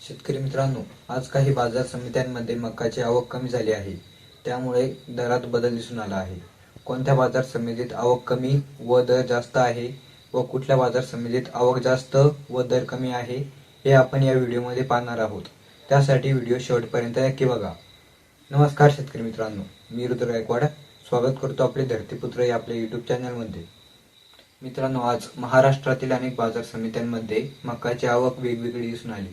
शेतकरी मित्रांनो, आज काही बाजार समित्यांमध्ये मकाची आवक कमी झाली आहे. त्यामुळे दरात बदल दिसून आला आहे. कोणत्या बाजार समितीत आवक कमी व दर जास्त आहे व कुठल्या बाजार समितीत आवक जास्त व दर कमी आहे हे आपण या व्हिडिओमध्ये पाहणार आहोत. त्यासाठी व्हिडिओ शेवटपर्यंत नक्की बघा. नमस्कार शेतकरी मित्रांनो, मी रुद्र गायकवाड स्वागत करतो आपले धरतीपुत्र या आपल्या यूट्यूब चॅनलमध्ये. मित्रांनो, आज महाराष्ट्रातील अनेक बाजार समित्यांमध्ये मकाची आवक वेगवेगळी दिसून आली.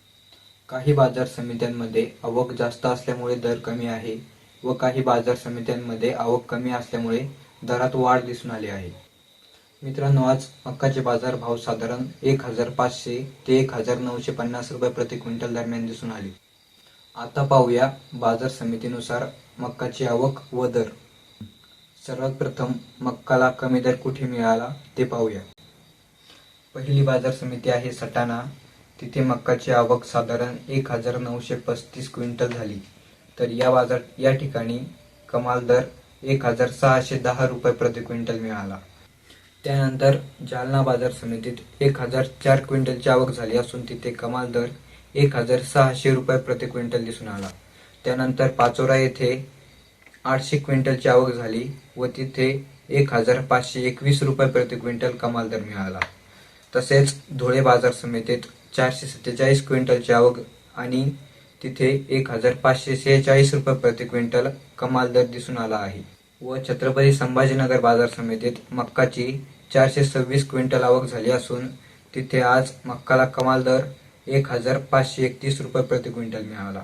काही बाजार समित्यांमध्ये आवक जास्त असल्यामुळे दर कमी आहे व काही बाजार समित्यांमध्ये आवक कमी असल्यामुळे दरात वाढ दिसून आली आहे. मित्रांनो, आज मक्काचे बाजार भाव साधारण 1500 ते 1950 रुपये प्रति क्विंटल दरम्यान दिसून आले. आता पाहूया बाजार समितीनुसार मक्काची आवक व दर. सर्वात प्रथम मक्काला कमी दर कुठे मिळाला ते पाहूया. पहिली बाजार समिती आहे सटाणा. तिथे मक्काची आवक साधारण 1935 क्विंटल झाली. तर या ठिकाणी कमाल दर 1610 रुपये प्रति क्विंटल मिळाला. त्यानंतर जालना बाजार समितीत 1004 क्विंटलची आवक झाली असून तिथे कमाल दर 1600 रुपये प्रति क्विंटल दिसून आला. त्यानंतर पाचोरा येथे 800 क्विंटलची आवक झाली व तिथे 1521 रुपये प्रति क्विंटल कमाल दर मिळाला. तसेच धुळे बाजार समितीत 447 क्विंटलची आवक आणि तिथे 1546 रुपये प्रति क्विंटल कमाल दर दिसून आला आहे. व छत्रपती संभाजीनगर बाजार समितीत मक्काची 426 क्विंटल आवक झाली असून तिथे आज मक्काला कमाल दर 1531 रुपये प्रति क्विंटल मिळाला.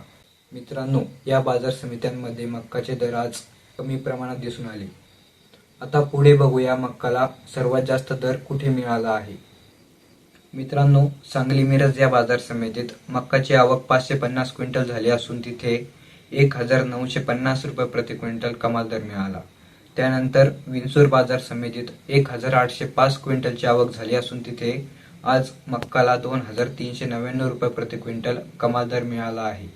मित्रांनो, या बाजार समित्यांमध्ये मक्काचे दर आज कमी प्रमाणात दिसून आले. आता पुढे बघूया मक्काला सर्वात जास्त दर कुठे मिळाला आहे. मित्रांनो, सांगली मिरज या बाजार समितीत मक्काची आवक 550 क्विंटल झाली असून तिथे 1950 रुपये प्रति क्विंटल कमाल दर मिळाला. त्यानंतर विंचूर बाजार समितीत 1805 क्विंटलची आवक झाली असून तिथे आज मक्काला 2399 रुपये प्रति क्विंटल कमाल दर मिळाला आहे.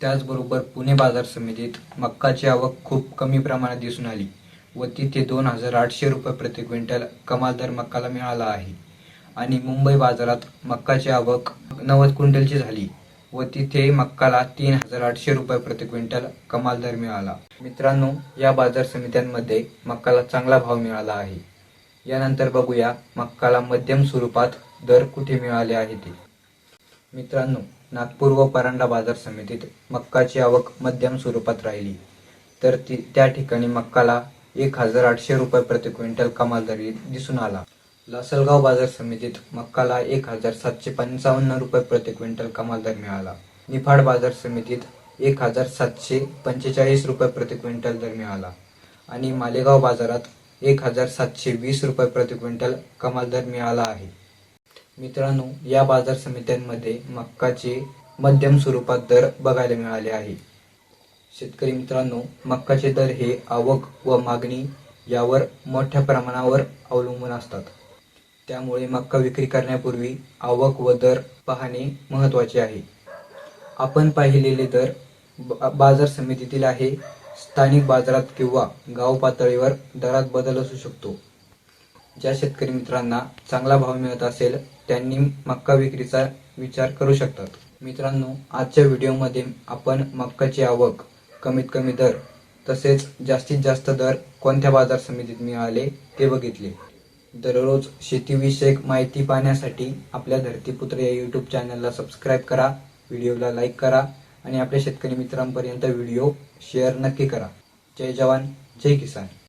त्याचबरोबर पुणे बाजार समितीत मक्काची आवक खूप कमी प्रमाणात दिसून आली व तिथे 2800 रुपये प्रति क्विंटल कमाल दर मक्काला मिळाला आहे. आणि मुंबई बाजारात मक्काची आवक 90 क्विंटलची झाली व तिथे मक्काला 3800 रुपये प्रति क्विंटल कमाल दर मिळाला. मित्रांनो, या बाजार समित्यांमध्ये मक्काला चांगला भाव मिळाला आहे. यानंतर बघूया मक्काला मध्यम स्वरूपात दर कुठे मिळाले आहे ते. मित्रांनो, नागपूर व परांडा बाजार समितीत मक्काची आवक मध्यम स्वरूपात राहिली. तर त्या ठिकाणी मक्काला 1800 रुपये प्रति क्विंटल कमाल दर दिसून आला. लासलगाव बाजार समितीत मक्काला 1755 रुपये प्रति क्विंटल कमाल दर मिळाला. निफाड बाजार समितीत 1745 रुपये प्रति क्विंटल दर मिळाला. आणि मालेगाव बाजारात 1720 रुपये प्रति क्विंटल कमाल दर मिळाला आहे. मित्रांनो, या बाजार समित्यांमध्ये मक्काचे मध्यम स्वरूपात दर बघायला मिळाले आहे. शेतकरी मित्रांनो, मक्काचे दर हे आवक व मागणी यावर मोठ्या प्रमाणावर अवलंबून असतात. त्यामुळे मक्का विक्री करण्यापूर्वी आवक व दर पाहणे महत्त्वाचे आहे. आपण पाहिलेले दर बाजार समितीतील आहे. स्थानिक बाजारात किंवा गाव पातळीवर दरात बदल असू शकतो. ज्या शेतकरी मित्रांना चांगला भाव मिळत असेल त्यांनी मक्का विक्रीचा विचार करू शकतात. मित्रांनो, आजच्या व्हिडिओमध्ये आपण मक्काची आवक, कमीत कमी दर तसेच जास्तीत जास्त दर कोणत्या बाजार समितीत मिळाले ते बघितले. दररोज शेतीविषयक माहिती पाहण्यासाठी आपल्या धरतीपुत्र या यूट्यूब चॅनलला सबस्क्राईब करा, व्हिडिओला लाईक करा आणि आपल्या शेतकरी मित्रांपर्यंत व्हिडिओ शेअर नक्की करा. जय जवान, जय किसान.